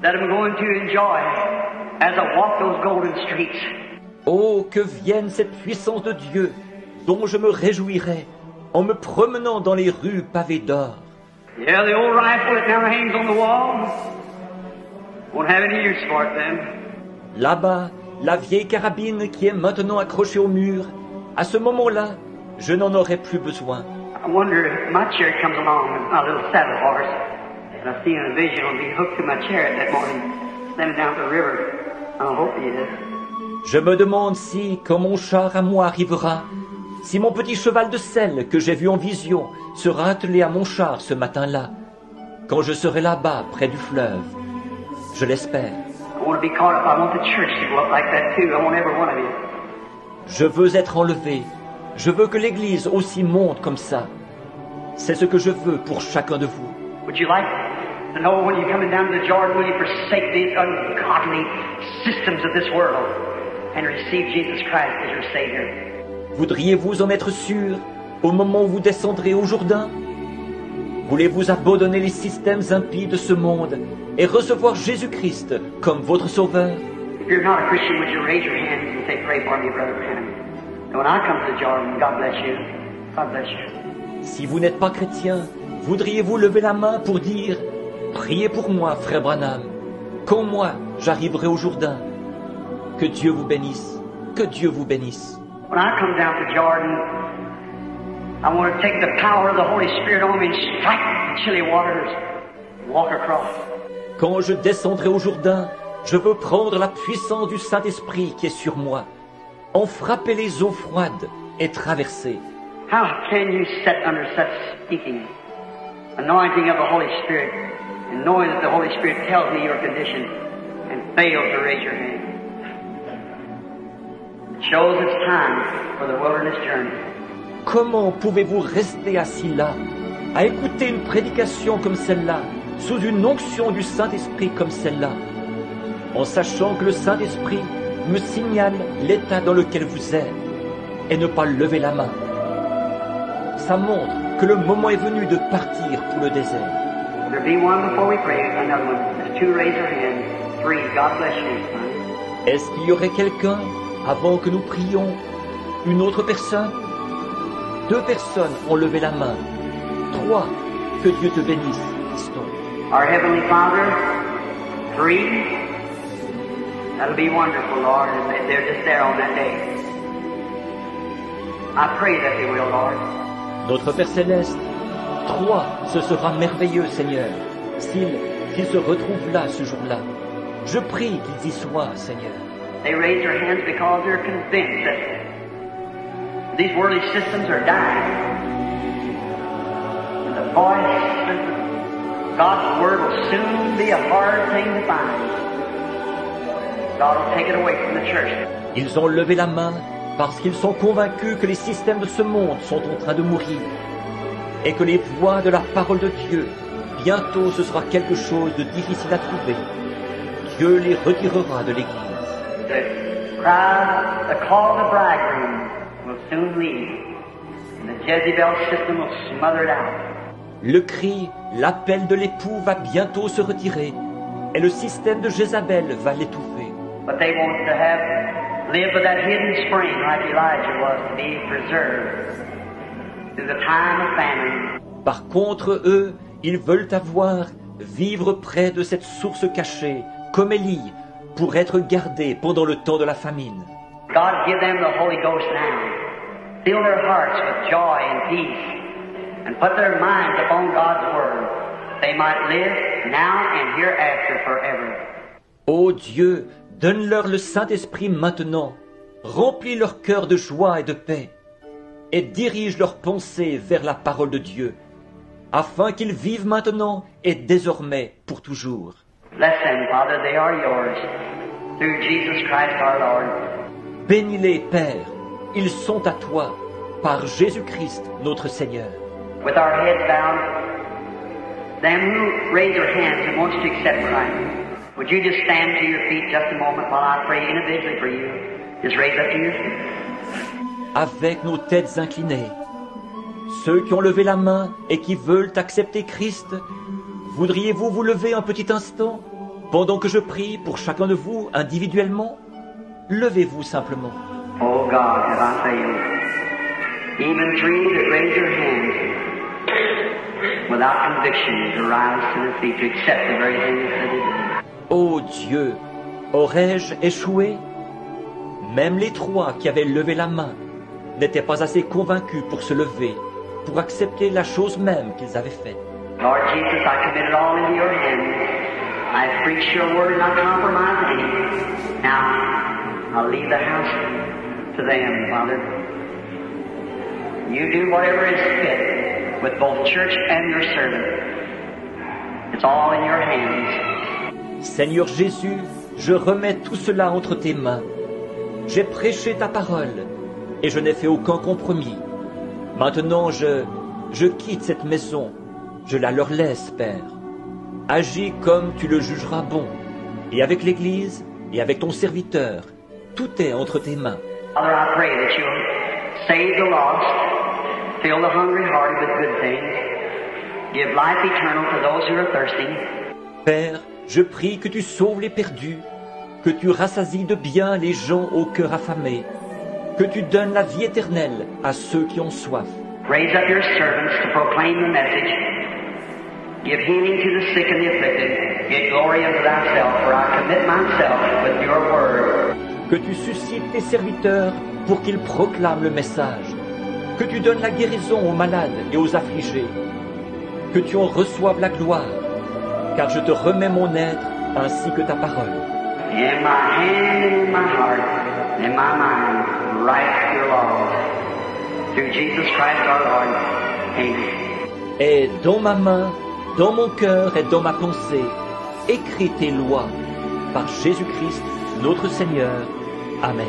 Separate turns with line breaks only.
that I'm going to enjoy as I walk those golden streets.
Oh, que vienne cette puissance de Dieu dont je me réjouirai en me promenant dans les rues pavées d'or.
Yeah, the old rifle that now hangs on the wall won't have any use for it then.
Là-bas, la vieille carabine qui est maintenant accrochée au mur, à ce moment-là, je n'en aurai plus besoin.
I wonder if my chariot comes along with my little saddle horse, and I see in a vision I'll be hooked to my chariot that morning, standing down the river. I hope he is.
Je me demande si, quand mon char à moi arrivera, si mon petit cheval de selle que j'ai vu en vision sera attelé à mon char ce matin-là, quand je serai là-bas, près du fleuve. Je l'espère.
I want to be caught up. I want the church to go up like that too. I want every one of you.
Je veux être enlevé. Je veux que l'Église aussi monte comme ça. C'est ce que je veux pour chacun de vous.
Would you like to know when you're coming down to the Jordan, will you forsake these ungodly systems of this world and receive Jesus Christ as your Savior?
Voudriez-vous en être sûr au moment où vous descendrez au Jourdain? Voulez-vous abandonner les systèmes impies de ce monde et recevoir Jésus-Christ comme votre Sauveur?
If you're not a Christian, would you raise your hand and say, pray for me, Brother Branham? And when I come to the Jordan, God bless you. God bless you.
Si vous n'êtes pas chrétien, voudriez-vous lever la main pour dire « Priez pour moi, frère Branham, quand moi j'arriverai au Jourdain. » Que Dieu vous bénisse, que Dieu vous bénisse.
When I come down to Jordan, I want to take the power of the Holy Spirit on me and strike the chilly waters, walk across.
Quand je descendrai au Jourdain, je veux prendre la puissance du Saint-Esprit qui est sur moi, en frapper les eaux froides et traverser.
How can you sit under such speaking, anointing of the Holy Spirit, and knowing that the Holy Spirit tells me your condition, and fail to raise your hand? It shows it's time for the wilderness journey.
Comment pouvez-vous rester assis là, à écouter une prédication comme celle-là, sous une onction du Saint-Esprit comme celle-là, en sachant que le Saint-Esprit me signale l'état dans lequel vous êtes, et ne pas lever la main? Ça montre que le moment est venu de partir pour le désert.
There be one before we pray, another one. There's two, raise your hand. Three, God bless you.
Est-ce qu'il y aurait quelqu'un, avant que nous prions, une autre personne? 2 personnes ont levé la main. 3, que Dieu te bénisse, Gaston.
Our Heavenly Father, 3. That'll be wonderful, Lord, if they're just there on that day. I pray that they will, Lord.
Notre Père Céleste, 3, ce sera merveilleux, Seigneur, s'ils se retrouvent là ce jour-là. Je prie qu'ils y soient, Seigneur.
They raise their hands because they're convinced that these worldly systems are dying. And the voice of God's Word will soon be a hard thing to find. God will take it away from the church.
Ils ont levé la main parce qu'ils sont convaincus que les systèmes de ce monde sont en train de mourir et que les voix de la parole de Dieu, bientôt ce sera quelque chose de difficile à trouver. Dieu les retirera de l'Église.
The call of the bridegroom will soon leave, and the Jezebel system will smother it out.
Le cri, l'appel de l'époux va bientôt se retirer et le système de Jézabel va l'étouffer.
But they want to have lived with that hidden spring like Elijah was, to be preserved through the time of famine.
Par contre, eux, ils veulent vivre près de cette source cachée, comme Élie, pour être gardés pendant le temps de la famine.
God give them the Holy Ghost now. Fill their hearts with joy and peace, and put their minds upon God's Word. They might live now and hereafter forever.
Ô Dieu, donne-leur le Saint-Esprit maintenant, remplis leur cœur de joie et de paix, et dirige leurs pensées vers la parole de Dieu, afin qu'ils vivent maintenant et désormais pour toujours.
Bless them, Father, they are yours, through Jesus Christ our Lord.
Bénis-les, Père, ils sont à toi, par Jésus-Christ notre Seigneur.
With our heads bowed, them who raise their hands and want to accept Christ, would you just stand to your feet just a moment while I pray individually for you? Just raise up to your feet.
Avec nos têtes inclinées, ceux qui ont levé la main et qui veulent accepter Christ, voudriez-vous vous lever un petit instant Pendant que je prie pour chacun de vous individuellement, levez-vous simplement.
Oh God, have I failed? Even three that raise their hands without conviction to rise to their feet to accept the very things that they do.
Ô Dieu, aurais-je échoué? Même les trois qui avaient levé la main n'étaient pas assez convaincus pour se lever, pour accepter la chose même qu'ils avaient faite.
Lord Jesus, I commit it all into your hands. I preach your word and not compromise any. Now, I'll leave the house to them, Father. You do whatever is fit with both church and your servant. It's all in your hands.
Seigneur Jésus, je remets tout cela entre tes mains. J'ai prêché ta parole et je n'ai fait aucun compromis. Maintenant, je quitte cette maison. Je la leur laisse, Père. Agis comme tu le jugeras bon. Et avec l'Église et avec ton serviteur, tout est entre tes mains.
Father, I pray that you'll save the lost, fill the hungry-hearted with good things, give life eternal to those who are thirsty.
Père, je prie que tu sauves les perdus, que tu rassasies de bien les gens au cœur affamé, que tu donnes la vie éternelle à ceux qui ont soif.
Raise up your servants to proclaim the message. Give healing to the sick and the afflicted. Get glory unto thyself, for I commit myself with your word.
Que tu suscites tes serviteurs pour qu'ils proclament le message. Que tu donnes la guérison aux malades et aux affligés. Que tu en reçoives la gloire, car je te remets mon être ainsi que ta parole.
In my hand and in my heart, in my mind, write your laws. Through Jesus Christ our Lord. Amen.
Et dans ma main, dans mon cœur et dans ma pensée, écris tes lois par Jésus-Christ, notre Seigneur. Amen.